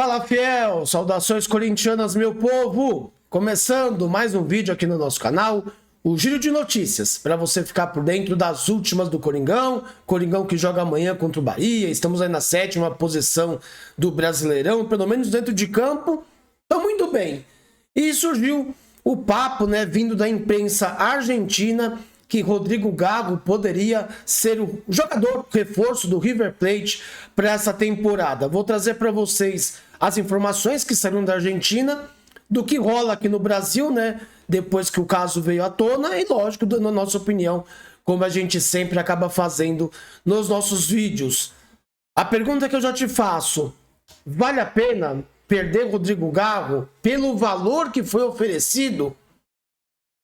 Fala, fiel! Saudações corintianas, meu povo! Começando mais um vídeo aqui no nosso canal, o Giro de Notícias, para você ficar por dentro das últimas do Coringão. Coringão que joga amanhã contra o Bahia, estamos aí na 7ª posição do Brasileirão, pelo menos dentro de campo, estamos indo bem. E surgiu o papo, né, vindo da imprensa argentina, que Rodrigo Garro poderia ser o jogador reforço do River Plate para essa temporada. Vou trazer para vocês as informações que saíram da Argentina, do que rola aqui no Brasil, né? Depois que o caso veio à tona e, lógico, dando a nossa opinião, como a gente sempre acaba fazendo nos nossos vídeos. A pergunta que eu já te faço: vale a pena perder Rodrigo Garro pelo valor que foi oferecido?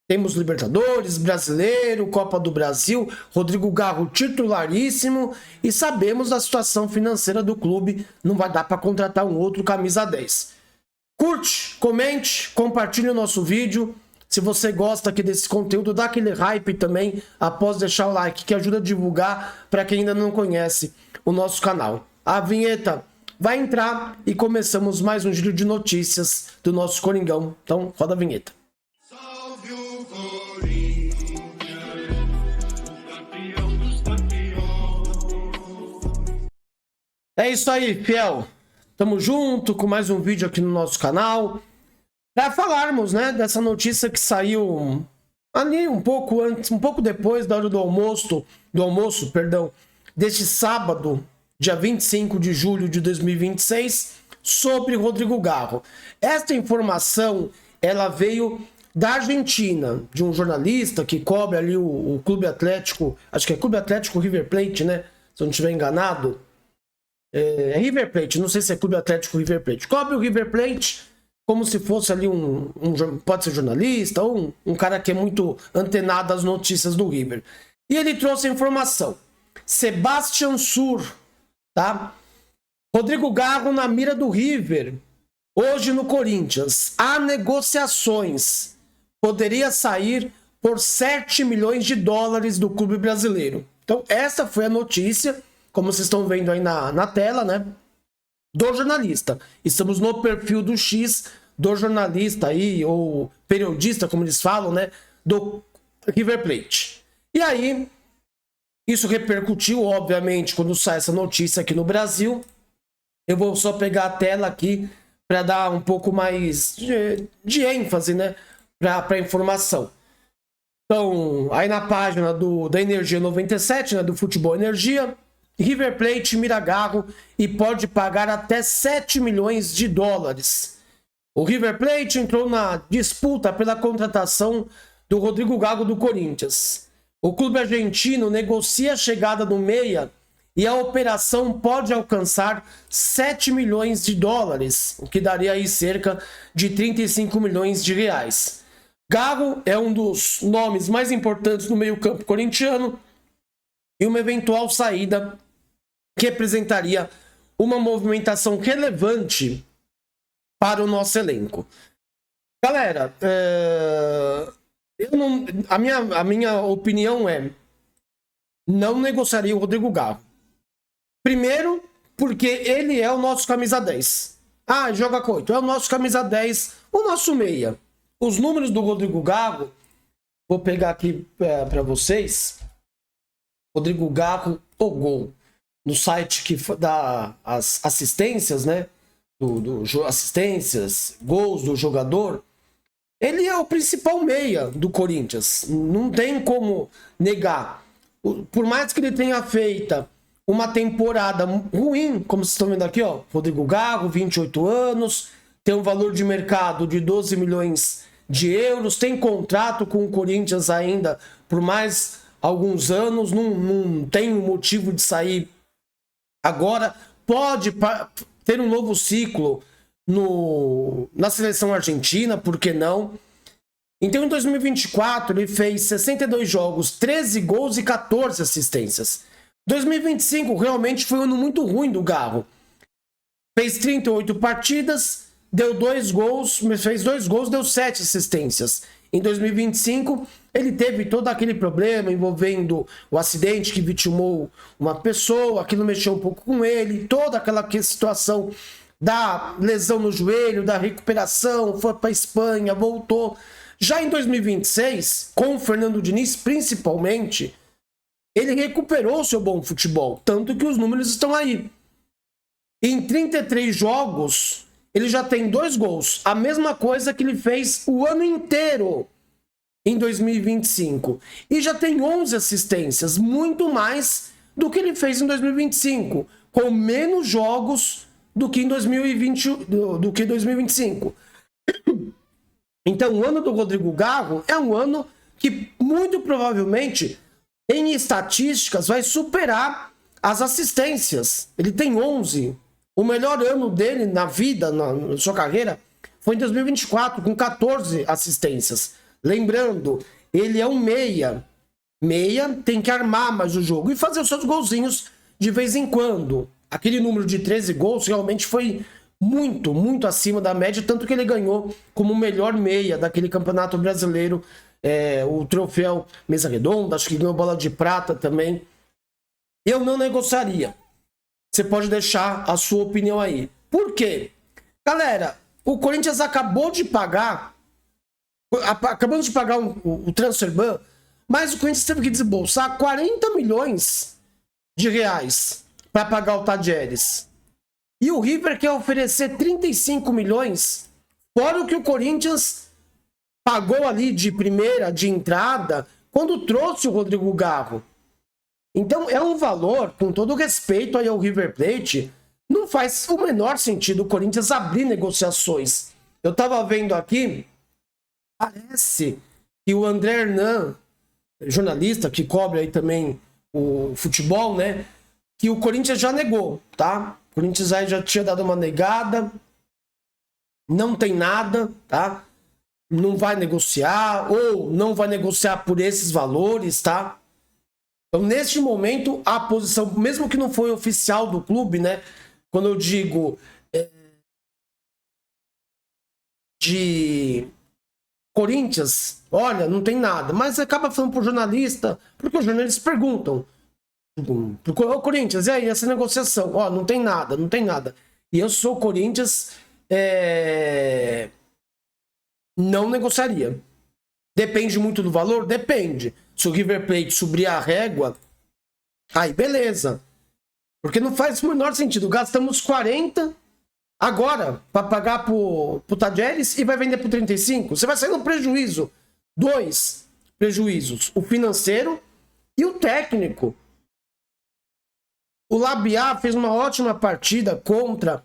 Temos Libertadores, Brasileiro, Copa do Brasil, Rodrigo Garro titularíssimo e sabemos da situação financeira do clube, não vai dar para contratar um outro camisa 10. Curte, comente, compartilhe o nosso vídeo. Se você gosta aqui desse conteúdo, dá aquele hype também após deixar o like, que ajuda a divulgar para quem ainda não conhece o nosso canal. A vinheta vai entrar e começamos mais um giro de notícias do nosso Coringão. Então, roda a vinheta. É isso aí, fiel. Tamo junto com mais um vídeo aqui no nosso canal para falarmos, né, dessa notícia que saiu ali um pouco antes, um pouco depois da hora do almoço, deste sábado, dia 25 de julho de 2026, sobre Rodrigo Garro. Esta informação, ela veio da Argentina, de um jornalista que cobre ali o Clube Atlético, acho que é Clube Atlético River Plate, né, se eu não estiver enganado. É River Plate, não sei se é Clube Atlético River Plate. Cobre o River Plate como se fosse ali pode ser jornalista ou um cara que é muito antenado às notícias do River. E ele trouxe a informação. Sebastian Sur, tá? Rodrigo Garro na mira do River. Hoje no Corinthians. Há negociações. Poderia sair por 7 milhões de dólares do clube brasileiro. Então essa foi a notícia, como vocês estão vendo aí na tela, né, do jornalista. Estamos no perfil do X do jornalista aí, ou periodista, como eles falam, né, do River Plate. E aí, isso repercutiu, obviamente, quando sai essa notícia aqui no Brasil. Eu vou só pegar a tela aqui para dar um pouco mais de ênfase, né, para a informação. Então, aí na página da Energia 97, né, do Futebol Energia, River Plate mira Garro e pode pagar até 7 milhões de dólares. O River Plate entrou na disputa pela contratação do Rodrigo Garro do Corinthians. O clube argentino negocia a chegada do meia e a operação pode alcançar 7 milhões de dólares, o que daria aí cerca de 35 milhões de reais. Garro é um dos nomes mais importantes no meio-campo corintiano e uma eventual saída que representaria uma movimentação relevante para o nosso elenco. Galera, a minha opinião é: não negociaria o Rodrigo Garro. Primeiro, porque ele é o nosso camisa 10. Ah, joga com 8. É o nosso camisa 10, o nosso meia. Os números do Rodrigo Garro, vou pegar aqui para vocês. Rodrigo Garro, o gol. No site que dá as assistências, né? Assistências, gols do jogador. Ele é o principal meia do Corinthians. Não tem como negar. Por mais que ele tenha feito uma temporada ruim, como vocês estão vendo aqui, ó. Rodrigo Garro, 28 anos, tem um valor de mercado de 12 milhões de euros, tem contrato com o Corinthians ainda por mais alguns anos, não tem motivo de sair agora. Pode ter um novo ciclo na seleção argentina, por que não? Então, em 2024, ele fez 62 jogos, 13 gols e 14 assistências. 2025 realmente foi um ano muito ruim do Garro. Fez 38 partidas, deu 2 gols, fez 2 gols, deu 7 assistências. Em 2025, ele teve todo aquele problema envolvendo o acidente que vitimou uma pessoa, aquilo mexeu um pouco com ele, toda aquela situação da lesão no joelho, da recuperação, foi para Espanha, voltou. Já em 2026, com o Fernando Diniz principalmente, ele recuperou seu bom futebol, tanto que os números estão aí. Em 33 jogos, ele já tem 2 gols, a mesma coisa que ele fez o ano inteiro em 2025. E já tem 11 assistências, muito mais do que ele fez em 2025, com menos jogos do que em 2025. Então, o ano do Rodrigo Garro é um ano que, muito provavelmente, em estatísticas, vai superar as assistências. Ele tem 11. O melhor ano dele na vida, na sua carreira, foi em 2024, com 14 assistências. Lembrando, ele é um meia. Meia tem que armar mais o jogo e fazer os seus golzinhos de vez em quando. Aquele número de 13 gols realmente foi muito, muito acima da média, tanto que ele ganhou como o melhor meia daquele campeonato brasileiro, o troféu Mesa Redonda, acho que ganhou bola de prata também. Eu não negociaria. Você pode deixar a sua opinião aí. Por quê? Galera, o Corinthians acabou de pagar o transfer ban, mas o Corinthians teve que desembolsar 40 milhões de reais para pagar o Tadieres. E o River quer oferecer 35 milhões, fora o que o Corinthians pagou ali de primeira, de entrada, quando trouxe o Rodrigo Garro. Então é um valor, com todo respeito aí ao River Plate, não faz o menor sentido o Corinthians abrir negociações. Eu tava vendo aqui, parece que o André Hernan, jornalista que cobre aí também o futebol, né, que o Corinthians já negou, tá? O Corinthians aí já tinha dado uma negada, não tem nada, tá? Não vai negociar, ou não vai negociar por esses valores, tá? Então, neste momento, a posição, mesmo que não foi oficial do clube, né? Quando eu digo de Corinthians, olha, não tem nada. Mas acaba falando pro jornalista, porque os jornalistas perguntam. Ô, Corinthians, e aí, essa negociação? Ó, não tem nada, não tem nada. E eu sou Corinthians, não negociaria. Depende muito do valor? Depende. Se o River Plate subir a régua, aí beleza. Porque não faz o menor sentido. Gastamos 40 agora para pagar pro Tadieres e vai vender por 35. Você vai sair no prejuízo. 2 prejuízos. O financeiro e o técnico. O Labiá fez uma ótima partida contra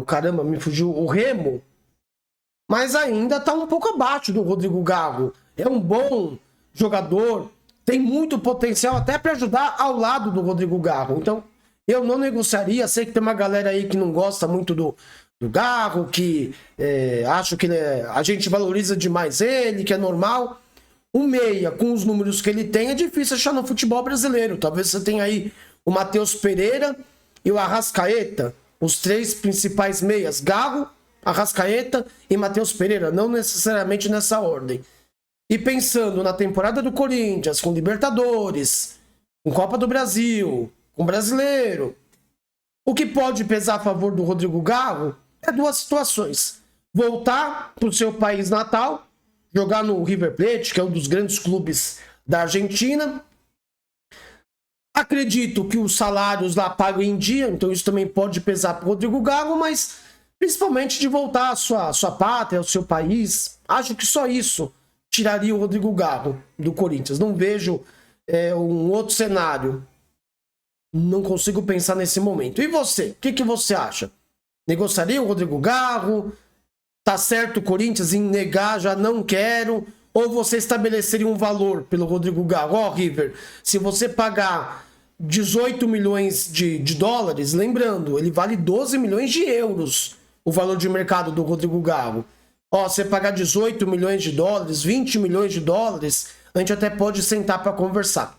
caramba, me fugiu. O Remo. Mas ainda está um pouco abaixo do Rodrigo Garro. É um bom jogador, tem muito potencial até para ajudar ao lado do Rodrigo Garro. Então, eu não negociaria. Sei que tem uma galera aí que não gosta muito do Garro, que acha que a gente valoriza demais ele, que é normal. Um meia, com os números que ele tem, é difícil achar no futebol brasileiro. Talvez você tenha aí o Matheus Pereira e o Arrascaeta, os 3 principais meias. Garro, Arrascaeta e Matheus Pereira, não necessariamente nessa ordem. E pensando na temporada do Corinthians, com Libertadores, com Copa do Brasil, com Brasileiro, o que pode pesar a favor do Rodrigo Garro é 2 situações. Voltar para o seu país natal, jogar no River Plate, que é um dos grandes clubes da Argentina. Acredito que os salários lá pagam em dia, então isso também pode pesar para o Rodrigo Garro, mas principalmente de voltar à sua pátria, ao seu país. Acho que só isso tiraria o Rodrigo Garro do Corinthians. Não vejo um outro cenário. Não consigo pensar nesse momento. E você? O que você acha? Negociaria o Rodrigo Garro? Tá certo o Corinthians em negar, já não quero? Ou você estabeleceria um valor pelo Rodrigo Garro? Ó, River, se você pagar 18 milhões de dólares, lembrando, ele vale 12 milhões de euros, o valor de mercado do Rodrigo Garro. Ó, você pagar 18 milhões de dólares, 20 milhões de dólares, a gente até pode sentar para conversar.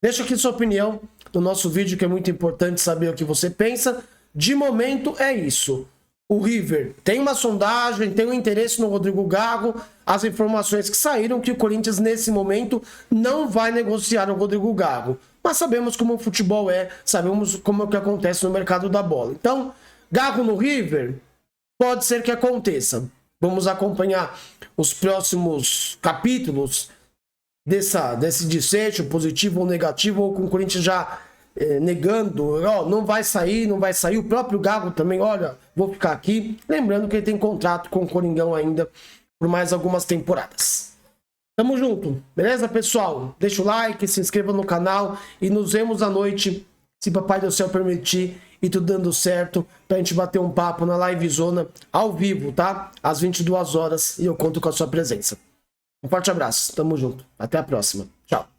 Deixa aqui sua opinião no nosso vídeo, que é muito importante saber o que você pensa. De momento é isso. O River tem uma sondagem, tem um interesse no Rodrigo Garro. As informações que saíram que o Corinthians, nesse momento, não vai negociar o Rodrigo Garro. Mas sabemos como o futebol é, sabemos como é que acontece no mercado da bola. Então, Garro no River, pode ser que aconteça. Vamos acompanhar os próximos capítulos desse desfecho, positivo ou negativo, ou com o Corinthians já negando, não vai sair, não vai sair. O próprio Gago também, olha, vou ficar aqui. Lembrando que ele tem contrato com o Coringão ainda por mais algumas temporadas. Tamo junto, beleza, pessoal? Deixa o like, se inscreva no canal e nos vemos à noite, se Papai do Céu permitir e tudo dando certo, pra gente bater um papo na livezona ao vivo, tá? Às 22 horas, e eu conto com a sua presença. Um forte abraço, tamo junto, até a próxima, tchau.